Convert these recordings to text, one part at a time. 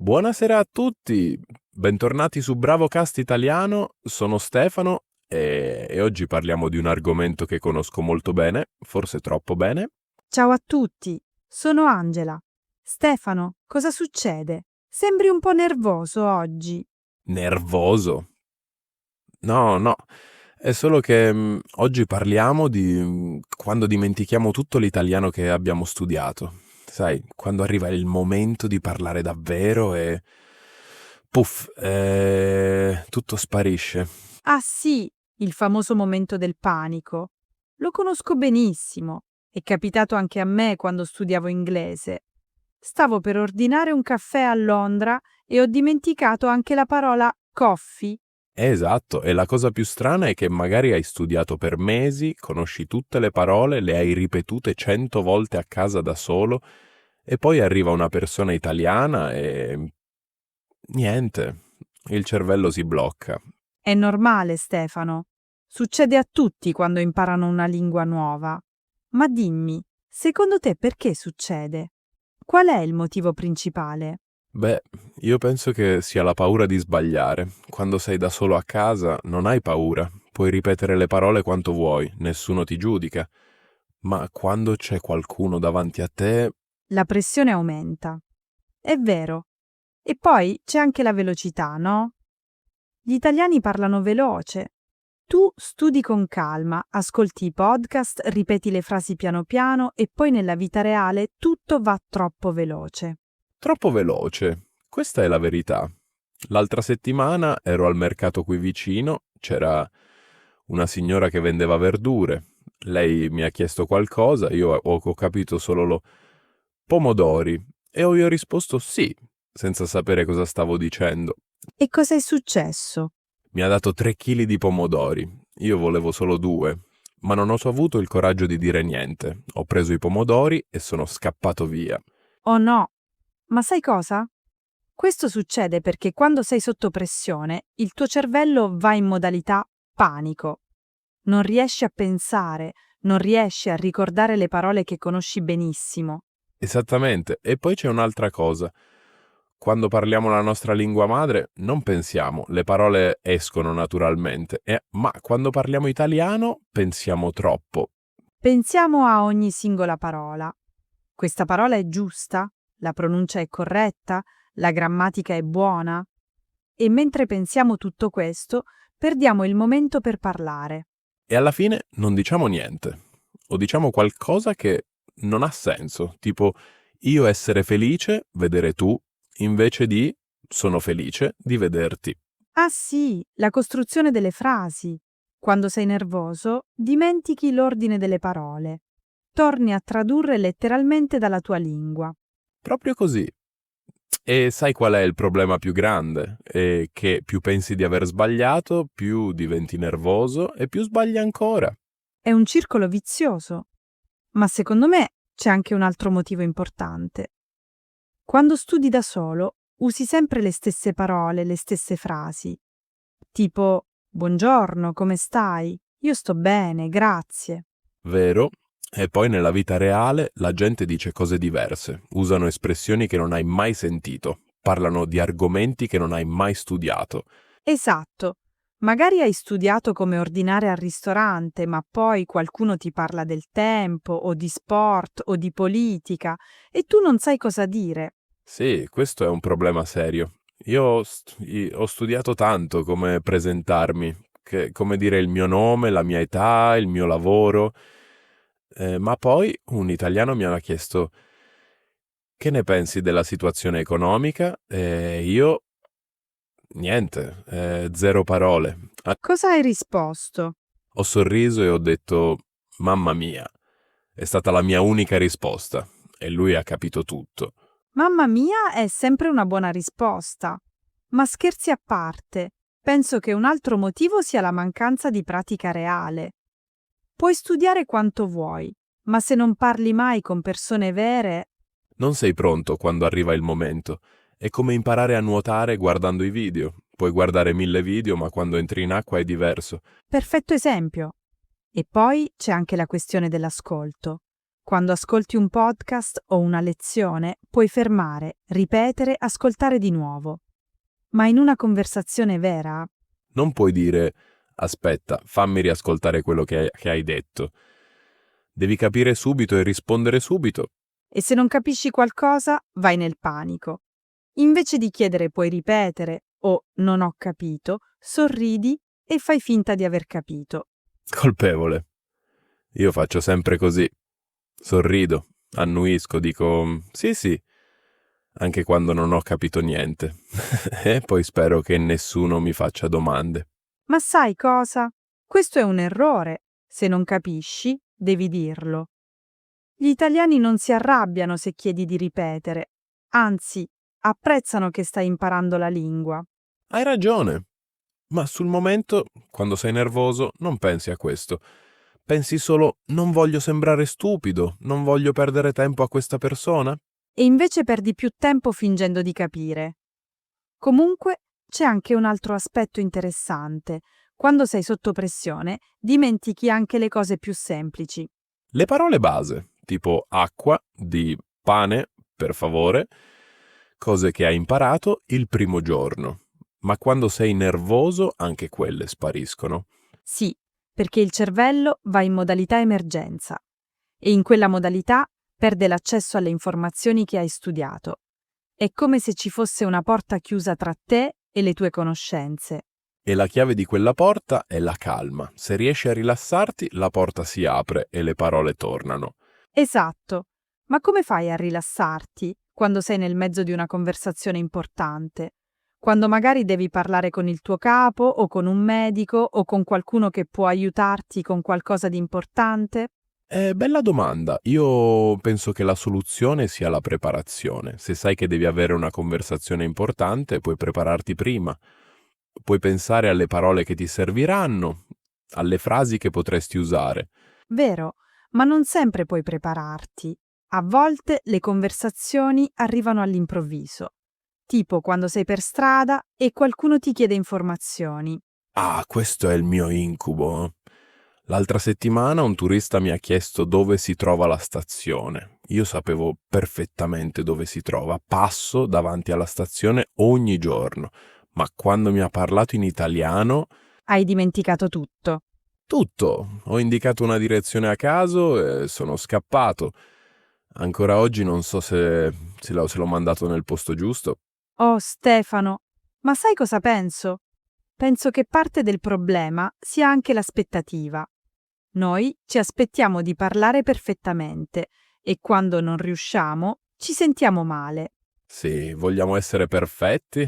Buonasera a tutti, bentornati su BravoCast Italiano, sono Stefano e oggi parliamo di un argomento che conosco molto bene, forse troppo bene. Ciao a tutti, sono Angela. Stefano, cosa succede? Sembri un po' nervoso oggi. Nervoso? No, è solo che oggi parliamo di quando dimentichiamo tutto l'italiano che abbiamo studiato. Sai, quando arriva il momento di parlare davvero e puff, tutto sparisce. Ah sì, il famoso momento del panico. Lo conosco benissimo. È capitato anche a me quando studiavo inglese. Stavo per ordinare un caffè a Londra e ho dimenticato anche la parola coffee. Esatto, e la cosa più strana è che magari hai studiato per mesi, conosci tutte le parole, le hai ripetute 100 volte a casa da solo, e poi arriva una persona italiana e niente, il cervello si blocca. È normale, Stefano. Succede a tutti quando imparano una lingua nuova. Ma dimmi, secondo te perché succede? Qual è il motivo principale? Beh, io penso che sia la paura di sbagliare. Quando sei da solo a casa non hai paura, puoi ripetere le parole quanto vuoi, nessuno ti giudica. Ma quando c'è qualcuno davanti a te, La pressione aumenta. È vero. E poi c'è anche la velocità, no? Gli italiani parlano veloce. Tu studi con calma, ascolti i podcast, ripeti le frasi piano piano e poi nella vita reale tutto va troppo veloce. troppo veloce. Questa è la verità. L'altra settimana ero al mercato qui vicino, c'era una signora che vendeva verdure. Lei mi ha chiesto qualcosa, io ho capito solo lo pomodori e io ho risposto sì, senza sapere cosa stavo dicendo. E cosa è successo? Mi ha dato 3 kg di pomodori, io volevo solo 2, ma non ho avuto il coraggio di dire niente. Ho preso i pomodori e sono scappato via. Oh no! Ma sai cosa? Questo succede perché quando sei sotto pressione, il tuo cervello va in modalità panico. Non riesci a pensare, non riesci a ricordare le parole che conosci benissimo. Esattamente, e poi c'è un'altra cosa. Quando parliamo la nostra lingua madre non pensiamo, le parole escono naturalmente, ma quando parliamo italiano pensiamo troppo. Pensiamo a ogni singola parola. Questa parola è giusta? La pronuncia è corretta? La grammatica è buona? E mentre pensiamo tutto questo, perdiamo il momento per parlare. E alla fine non diciamo niente, o diciamo qualcosa che non ha senso, tipo io essere felice, vedere tu, invece di sono felice di vederti. Ah sì, la costruzione delle frasi. Quando sei nervoso, dimentichi l'ordine delle parole. Torni a tradurre letteralmente dalla tua lingua. Proprio così. E sai qual è il problema più grande? È che più pensi di aver sbagliato, più diventi nervoso e più sbagli ancora. È un circolo vizioso. Ma secondo me c'è anche un altro motivo importante. Quando studi da solo, usi sempre le stesse parole, le stesse frasi. Tipo, buongiorno, come stai? Io sto bene, grazie. Vero? E poi nella vita reale la gente dice cose diverse, usano espressioni che non hai mai sentito, parlano di argomenti che non hai mai studiato. Esatto. Magari hai studiato come ordinare al ristorante, ma poi qualcuno ti parla del tempo, o di sport, o di politica, e tu non sai cosa dire. Sì, questo è un problema serio. Io ho studiato tanto come presentarmi, come dire il mio nome, la mia età, il mio lavoro, ma poi un italiano mi ha chiesto che ne pensi della situazione economica e io niente, zero parole. Cosa hai risposto? Ho sorriso e ho detto mamma mia, è stata la mia unica risposta e lui ha capito tutto. Mamma mia è sempre una buona risposta. Ma scherzi a parte, penso che un altro motivo sia la mancanza di pratica reale. Puoi studiare quanto vuoi, ma se non parli mai con persone vere, Non sei pronto quando arriva il momento. È come imparare a nuotare guardando i video. Puoi guardare 1000 video, ma quando entri in acqua è diverso. perfetto esempio. E poi c'è anche la questione dell'ascolto. Quando ascolti un podcast o una lezione, puoi fermare, ripetere, ascoltare di nuovo. Ma in una conversazione vera, Non puoi dire aspetta, fammi riascoltare quello che hai detto. Devi capire subito e rispondere subito. e se non capisci qualcosa, vai nel panico. Invece di chiedere puoi ripetere o non ho capito, sorridi e fai finta di aver capito. Colpevole. Io faccio sempre così. Sorrido, annuisco, dico sì sì, anche quando non ho capito niente. E poi spero che nessuno mi faccia domande. Ma sai cosa? Questo è un errore. Se non capisci, devi dirlo. Gli italiani non si arrabbiano se chiedi di ripetere, anzi, apprezzano che stai imparando la lingua. Hai ragione. Ma sul momento, quando sei nervoso, non pensi a questo. Pensi solo non voglio sembrare stupido, non voglio perdere tempo a questa persona? E invece perdi più tempo fingendo di capire. Comunque, c'è anche un altro aspetto interessante. Quando sei sotto pressione, dimentichi anche le cose più semplici. Le parole base, tipo acqua, di pane, per favore, cose che hai imparato il primo giorno. Ma quando sei nervoso anche quelle spariscono. Sì, perché il cervello va in modalità emergenza e in quella modalità perde l'accesso alle informazioni che hai studiato. È come se ci fosse una porta chiusa tra te e le tue conoscenze. E la chiave di quella porta è la calma. Se riesci a rilassarti, la porta si apre e le parole tornano. Esatto. Ma come fai a rilassarti quando sei nel mezzo di una conversazione importante? Quando magari devi parlare con il tuo capo o con un medico o con qualcuno che può aiutarti con qualcosa di importante? Bella domanda. Io penso che la soluzione sia la preparazione. Se sai che devi avere una conversazione importante, puoi prepararti prima. Puoi pensare alle parole che ti serviranno, alle frasi che potresti usare. Vero, ma non sempre puoi prepararti. A volte le conversazioni arrivano all'improvviso, tipo quando sei per strada e qualcuno ti chiede informazioni. Ah, questo è il mio incubo. L'altra settimana un turista mi ha chiesto dove si trova la stazione. Io sapevo perfettamente dove si trova, passo davanti alla stazione ogni giorno, ma quando mi ha parlato in italiano, Hai dimenticato tutto. tutto. Ho indicato una direzione a caso e sono scappato. Ancora oggi non so se l'ho mandato nel posto giusto. Oh Stefano, ma sai cosa penso? Penso che parte del problema sia anche l'aspettativa. Noi ci aspettiamo di parlare perfettamente e quando non riusciamo ci sentiamo male. Sì, vogliamo essere perfetti?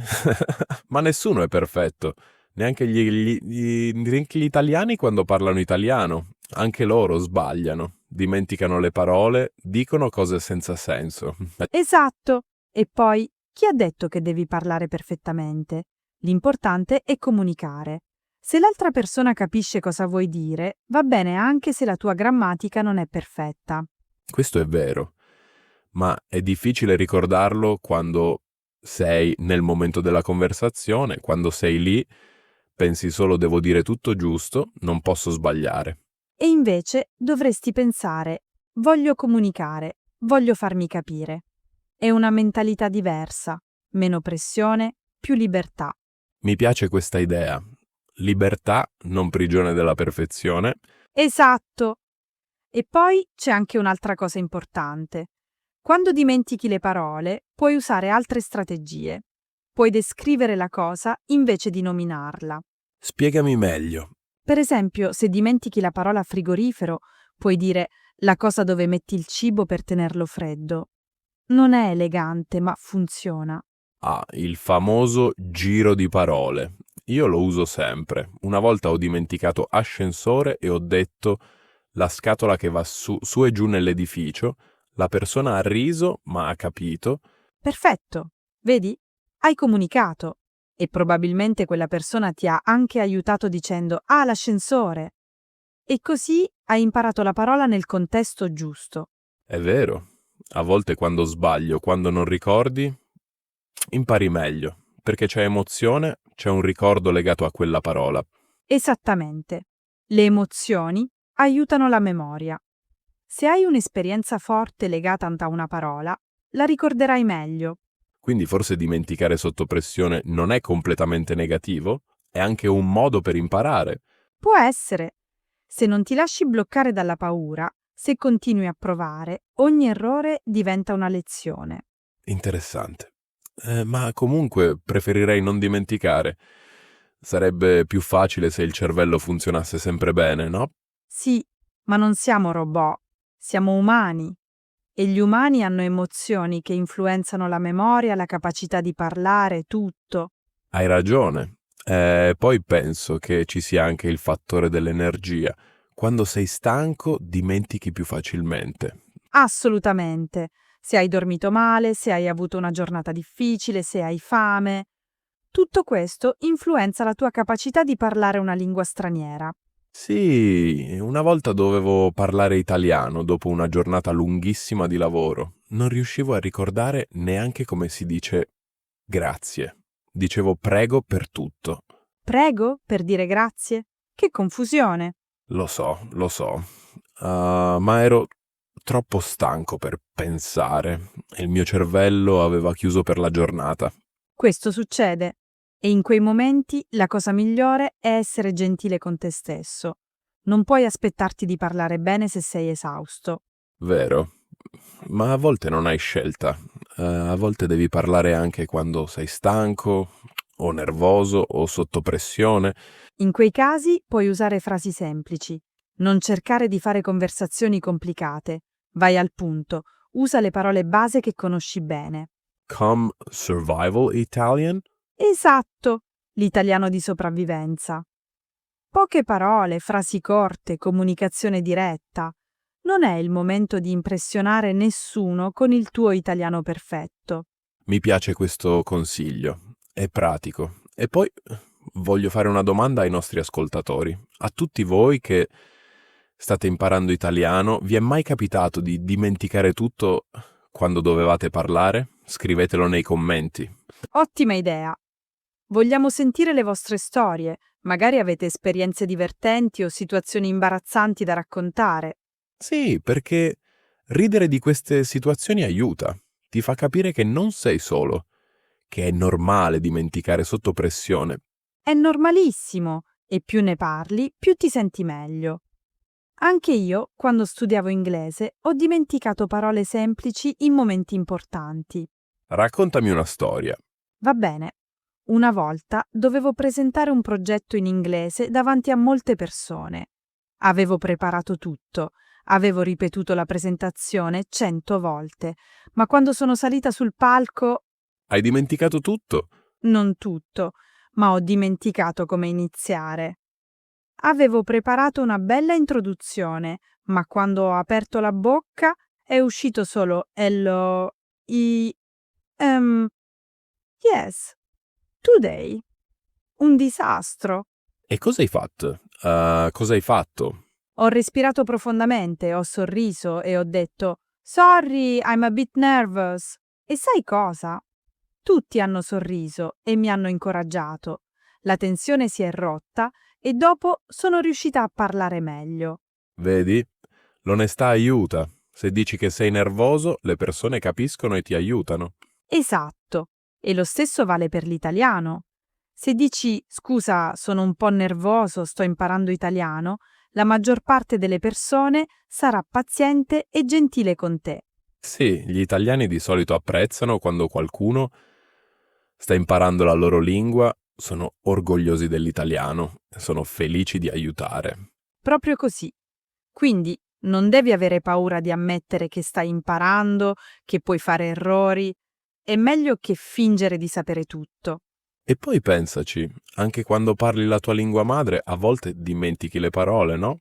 Ma nessuno è perfetto. Neanche neanche gli italiani quando parlano italiano. Anche loro sbagliano, dimenticano le parole, dicono cose senza senso. Esatto. E poi, chi ha detto che devi parlare perfettamente? L'importante è comunicare. Se l'altra persona capisce cosa vuoi dire, va bene anche se la tua grammatica non è perfetta. Questo è vero, ma è difficile ricordarlo quando sei nel momento della conversazione, quando sei lì, pensi solo devo dire tutto giusto, non posso sbagliare. E invece dovresti pensare, voglio comunicare, voglio farmi capire. È una mentalità diversa, meno pressione, più libertà. Mi piace questa idea. Libertà, non prigione della perfezione. Esatto! E poi c'è anche un'altra cosa importante. Quando dimentichi le parole, puoi usare altre strategie. Puoi descrivere la cosa invece di nominarla. Spiegami meglio. Per esempio, se dimentichi la parola frigorifero, puoi dire la cosa dove metti il cibo per tenerlo freddo. Non è elegante, ma funziona. Ah, il famoso giro di parole. Io lo uso sempre. Una volta ho dimenticato ascensore e ho detto la scatola che va su e giù nell'edificio. La persona ha riso, ma ha capito. Perfetto. Vedi? Hai comunicato. E probabilmente quella persona ti ha anche aiutato dicendo ah, l'ascensore. E così hai imparato la parola nel contesto giusto. È vero. A volte quando sbaglio, quando non ricordi, impari meglio, perché c'è emozione, c'è un ricordo legato a quella parola. Esattamente. Le emozioni aiutano la memoria. Se hai un'esperienza forte legata a una parola, la ricorderai meglio. Quindi forse dimenticare sotto pressione non è completamente negativo? È anche un modo per imparare. Può essere. Se non ti lasci bloccare dalla paura, se continui a provare, ogni errore diventa una lezione. Interessante. Ma comunque preferirei non dimenticare. Sarebbe più facile se il cervello funzionasse sempre bene, no? Sì, ma non siamo robot, siamo umani. E gli umani hanno emozioni che influenzano la memoria, la capacità di parlare, tutto. Hai ragione. Poi penso che ci sia anche il fattore dell'energia. Quando sei stanco, dimentichi più facilmente. Assolutamente. Se hai dormito male, se hai avuto una giornata difficile, se hai fame. Tutto questo influenza la tua capacità di parlare una lingua straniera. Sì, una volta dovevo parlare italiano dopo una giornata lunghissima di lavoro. Non riuscivo a ricordare neanche come si dice grazie. Dicevo prego per tutto. Prego per dire grazie? Che confusione! Lo so. Ma ero troppo stanco per pensare e il mio cervello aveva chiuso per la giornata. Questo succede e in quei momenti la cosa migliore è essere gentile con te stesso. Non puoi aspettarti di parlare bene se sei esausto. Vero, ma a volte non hai scelta. A volte devi parlare anche quando sei stanco, o nervoso, o sotto pressione. In quei casi puoi usare frasi semplici. Non cercare di fare conversazioni complicate. Vai al punto. Usa le parole base che conosci bene. Come survival Italian? Esatto, l'italiano di sopravvivenza. Poche parole, frasi corte, comunicazione diretta. Non è il momento di impressionare nessuno con il tuo italiano perfetto. Mi piace questo consiglio. È pratico. E poi voglio fare una domanda ai nostri ascoltatori. A tutti voi che state imparando italiano, vi è mai capitato di dimenticare tutto quando dovevate parlare? Scrivetelo nei commenti. Ottima idea! Vogliamo sentire le vostre storie. Magari avete esperienze divertenti o situazioni imbarazzanti da raccontare. Sì, perché ridere di queste situazioni aiuta. Ti fa capire che non sei solo, che è normale dimenticare sotto pressione. È normalissimo e più ne parli, più ti senti meglio. Anche io, quando studiavo inglese, ho dimenticato parole semplici in momenti importanti. Raccontami una storia. Va bene. Una volta dovevo presentare un progetto in inglese davanti a molte persone. Avevo preparato tutto, avevo ripetuto la presentazione 100 volte, ma quando sono salita sul palco, Hai dimenticato tutto? non tutto, ma ho dimenticato come iniziare. Avevo preparato una bella introduzione, ma quando ho aperto la bocca è uscito solo hello, yes, today. Un disastro. E cosa hai fatto? Cosa hai fatto? Ho respirato profondamente, ho sorriso e ho detto Sorry, I'm a bit nervous. E sai cosa? Tutti hanno sorriso e mi hanno incoraggiato. La tensione si è rotta e dopo sono riuscita a parlare meglio. Vedi? L'onestà aiuta. Se dici che sei nervoso, le persone capiscono e ti aiutano. Esatto. E lo stesso vale per l'italiano. Se dici scusa, sono un po' nervoso, sto imparando italiano, la maggior parte delle persone sarà paziente e gentile con te. Sì, gli italiani di solito apprezzano quando qualcuno sta imparando la loro lingua, sono orgogliosi dell'italiano, sono felici di aiutare. Proprio così. Quindi non devi avere paura di ammettere che stai imparando, che puoi fare errori. È meglio che fingere di sapere tutto. E poi pensaci, anche quando parli la tua lingua madre, a volte dimentichi le parole, no?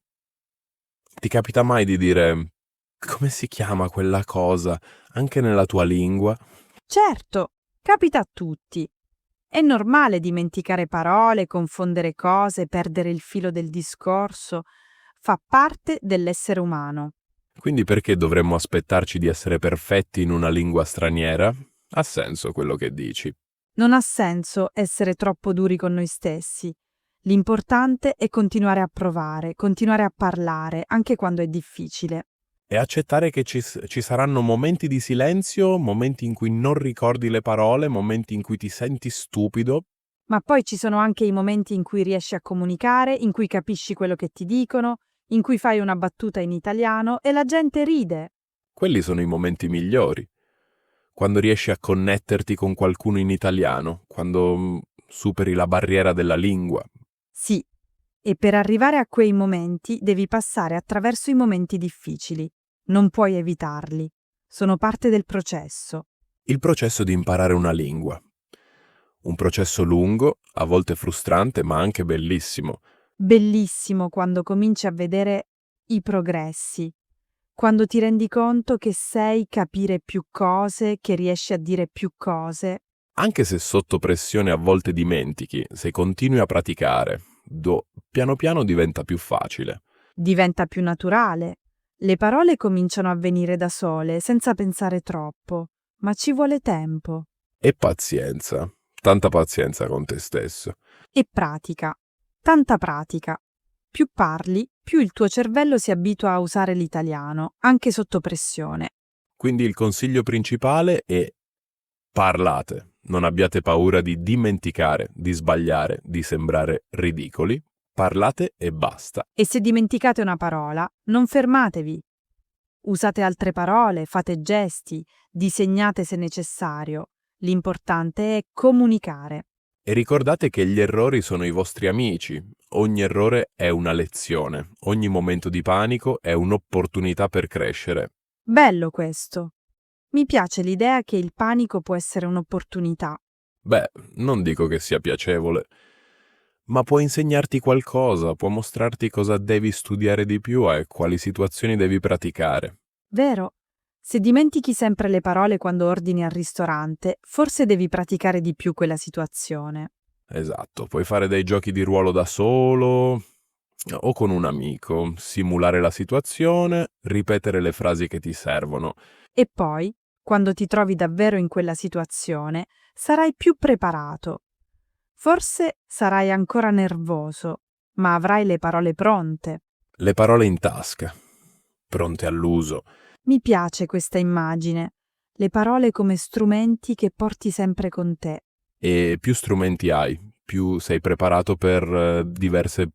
Ti capita mai di dire come si chiama quella cosa anche nella tua lingua? Certo, capita a tutti. È normale dimenticare parole, confondere cose, perdere il filo del discorso. Fa parte dell'essere umano. Quindi perché dovremmo aspettarci di essere perfetti in una lingua straniera? Ha senso quello che dici. Non ha senso essere troppo duri con noi stessi. L'importante è continuare a provare, continuare a parlare, anche quando è difficile. E accettare che ci saranno momenti di silenzio, momenti in cui non ricordi le parole, momenti in cui ti senti stupido. Ma poi ci sono anche i momenti in cui riesci a comunicare, in cui capisci quello che ti dicono, in cui fai una battuta in italiano e la gente ride. Quelli sono i momenti migliori. Quando riesci a connetterti con qualcuno in italiano, quando superi la barriera della lingua. Sì, e per arrivare a quei momenti devi passare attraverso i momenti difficili. Non puoi evitarli. Sono parte del processo. Il processo di imparare una lingua. Un processo lungo, a volte frustrante, ma anche bellissimo. Bellissimo quando cominci a vedere i progressi, quando ti rendi conto che sai capire più cose, che riesci a dire più cose. Anche se sotto pressione a volte dimentichi, se continui a praticare, piano piano diventa più facile. Diventa più naturale. Le parole cominciano a venire da sole, senza pensare troppo, ma ci vuole tempo. E pazienza, tanta pazienza con te stesso. E pratica. Tanta pratica. Più parli, più il tuo cervello si abitua a usare l'italiano, anche sotto pressione. Quindi il consiglio principale è: parlate, non abbiate paura di dimenticare, di sbagliare, di sembrare ridicoli. Parlate e basta. E se dimenticate una parola, non fermatevi. Usate altre parole, fate gesti, disegnate se necessario. L'importante è comunicare. E ricordate che gli errori sono i vostri amici. Ogni errore è una lezione. Ogni momento di panico è un'opportunità per crescere. Bello questo. Mi piace l'idea che il panico può essere un'opportunità. Beh, non dico che sia piacevole, ma può insegnarti qualcosa, può mostrarti cosa devi studiare di più e quali situazioni devi praticare. Vero? Se dimentichi sempre le parole quando ordini al ristorante, forse devi praticare di più quella situazione. Esatto, puoi fare dei giochi di ruolo da solo o con un amico, simulare la situazione, ripetere le frasi che ti servono. E poi, quando ti trovi davvero in quella situazione, sarai più preparato. Forse sarai ancora nervoso, ma avrai le parole pronte. Le parole in tasca, pronte all'uso. Mi piace questa immagine. Le parole come strumenti che porti sempre con te. E più strumenti hai, più sei preparato per diverse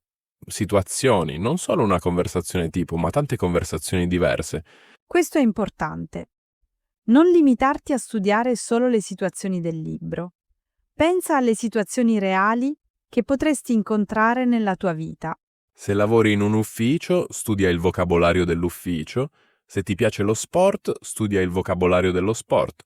situazioni, non solo una conversazione tipo, ma tante conversazioni diverse. Questo è importante. Non limitarti a studiare solo le situazioni del libro. Pensa alle situazioni reali che potresti incontrare nella tua vita. Se lavori in un ufficio, studia il vocabolario dell'ufficio. Se ti piace lo sport, studia il vocabolario dello sport.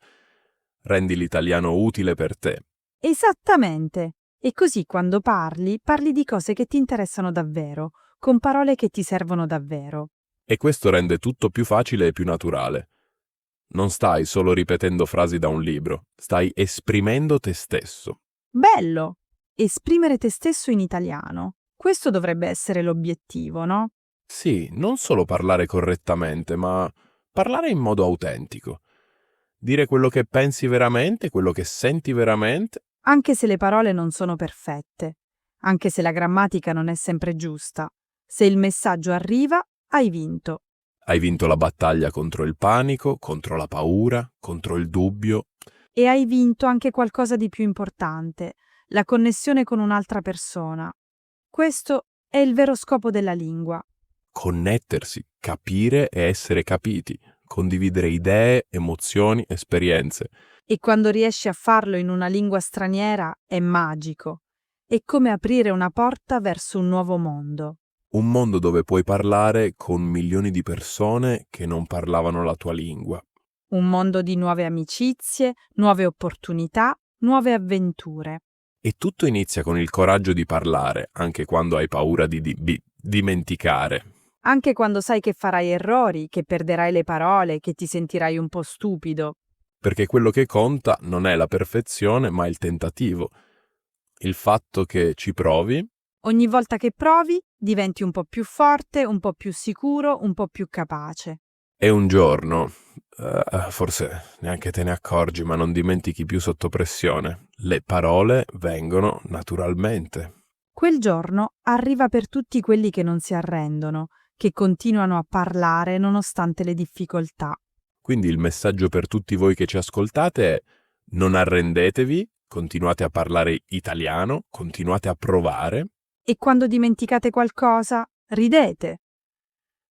Rendi l'italiano utile per te. Esattamente. E così quando parli, parli di cose che ti interessano davvero, con parole che ti servono davvero. E questo rende tutto più facile e più naturale. Non stai solo ripetendo frasi da un libro, stai esprimendo te stesso. Bello! Esprimere te stesso in italiano. Questo dovrebbe essere l'obiettivo, no? Sì, non solo parlare correttamente, ma parlare in modo autentico. Dire quello che pensi veramente, quello che senti veramente. Anche se le parole non sono perfette, anche se la grammatica non è sempre giusta. Se il messaggio arriva, hai vinto. Hai vinto la battaglia contro il panico, contro la paura, contro il dubbio. E hai vinto anche qualcosa di più importante, la connessione con un'altra persona. Questo è il vero scopo della lingua. Connettersi, capire e essere capiti, condividere idee, emozioni, esperienze. E quando riesci a farlo in una lingua straniera è magico. È come aprire una porta verso un nuovo mondo. Un mondo dove puoi parlare con milioni di persone che non parlavano la tua lingua. Un mondo di nuove amicizie, nuove opportunità, nuove avventure. E tutto inizia con il coraggio di parlare, anche quando hai paura di dimenticare. Anche quando sai che farai errori, che perderai le parole, che ti sentirai un po' stupido. Perché quello che conta non è la perfezione, ma il tentativo. Il fatto che ci provi. Ogni volta che provi, diventi un po' più forte, un po' più sicuro, un po' più capace. E un giorno, forse neanche te ne accorgi, ma non dimentichi più sotto pressione. Le parole vengono naturalmente. Quel giorno arriva per tutti quelli che non si arrendono, che continuano a parlare nonostante le difficoltà. Quindi il messaggio per tutti voi che ci ascoltate è: non arrendetevi, continuate a parlare italiano, continuate a provare. E quando dimenticate qualcosa, ridete.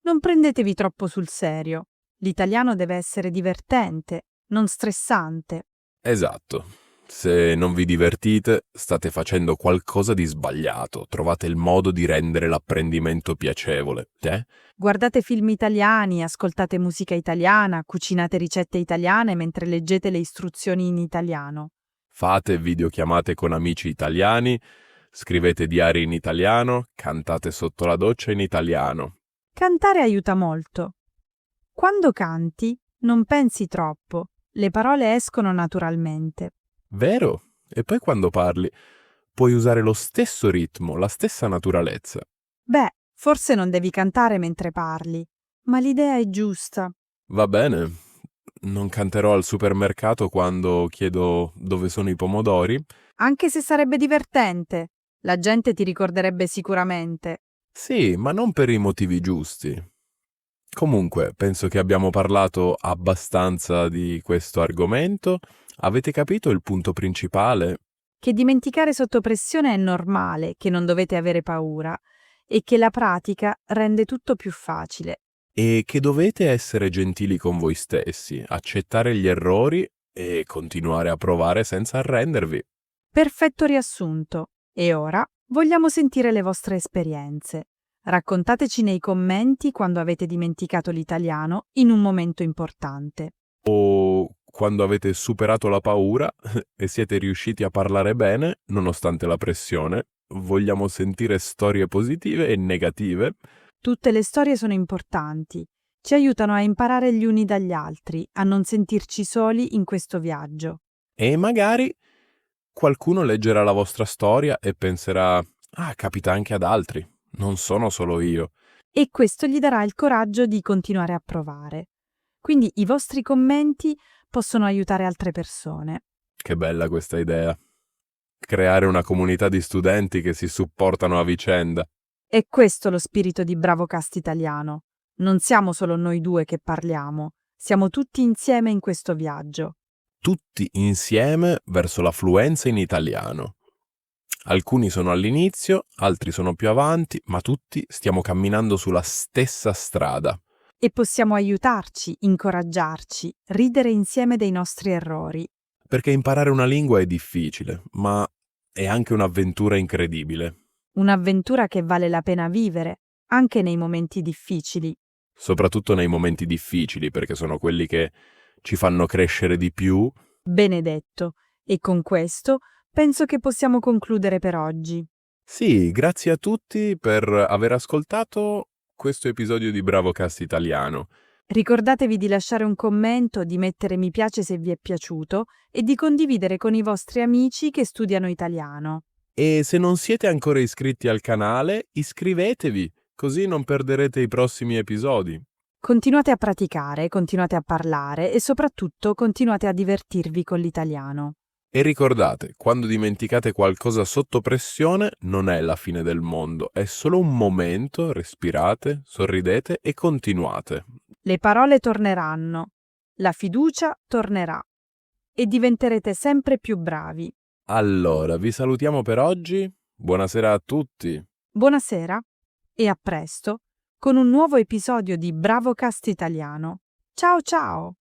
Non prendetevi troppo sul serio. L'italiano deve essere divertente, non stressante. Esatto. Se non vi divertite, state facendo qualcosa di sbagliato. Trovate il modo di rendere l'apprendimento piacevole. Guardate film italiani, ascoltate musica italiana, cucinate ricette italiane mentre leggete le istruzioni in italiano. Fate videochiamate con amici italiani, scrivete diari in italiano, cantate sotto la doccia in italiano. Cantare aiuta molto. Quando canti, non pensi troppo, le parole escono naturalmente. Vero? E poi quando parli, puoi usare lo stesso ritmo, la stessa naturalezza. Beh, forse non devi cantare mentre parli, ma l'idea è giusta. Va bene, non canterò al supermercato quando chiedo dove sono i pomodori. Anche se sarebbe divertente, la gente ti ricorderebbe sicuramente. Sì, ma non per i motivi giusti. Comunque, penso che abbiamo parlato abbastanza di questo argomento. Avete capito il punto principale? Che dimenticare sotto pressione è normale, che non dovete avere paura e che la pratica rende tutto più facile. E che dovete essere gentili con voi stessi, accettare gli errori e continuare a provare senza arrendervi. Perfetto riassunto. E ora vogliamo sentire le vostre esperienze. Raccontateci nei commenti quando avete dimenticato l'italiano in un momento importante. O quando avete superato la paura e siete riusciti a parlare bene, nonostante la pressione. Vogliamo sentire storie positive e negative. Tutte le storie sono importanti. Ci aiutano a imparare gli uni dagli altri, a non sentirci soli in questo viaggio. E magari qualcuno leggerà la vostra storia e penserà: ah, capita anche ad altri, non sono solo io. E questo gli darà il coraggio di continuare a provare. Quindi i vostri commenti possono aiutare altre persone. Che bella questa idea. Creare una comunità di studenti che si supportano a vicenda. È questo lo spirito di BravoCast Italiano. Non siamo solo noi due che parliamo, siamo tutti insieme in questo viaggio. Tutti insieme verso la fluenza in italiano. Alcuni sono all'inizio, altri sono più avanti, ma tutti stiamo camminando sulla stessa strada. E possiamo aiutarci, incoraggiarci, ridere insieme dei nostri errori. Perché imparare una lingua è difficile, ma è anche un'avventura incredibile. Un'avventura che vale la pena vivere, anche nei momenti difficili. Soprattutto nei momenti difficili, perché sono quelli che ci fanno crescere di più. Benedetto. E con questo penso che possiamo concludere per oggi. Sì, grazie a tutti per aver ascoltato questo episodio di BravoCast Italiano. Ricordatevi di lasciare un commento, di mettere mi piace se vi è piaciuto e di condividere con i vostri amici che studiano italiano. E se non siete ancora iscritti al canale, iscrivetevi, così non perderete i prossimi episodi. Continuate a praticare, continuate a parlare e soprattutto continuate a divertirvi con l'italiano. E ricordate, quando dimenticate qualcosa sotto pressione, non è la fine del mondo, è solo un momento, respirate, sorridete e continuate. Le parole torneranno, la fiducia tornerà e diventerete sempre più bravi. Allora, vi salutiamo per oggi. Buonasera a tutti. Buonasera e a presto con un nuovo episodio di BravoCast Italiano. Ciao ciao!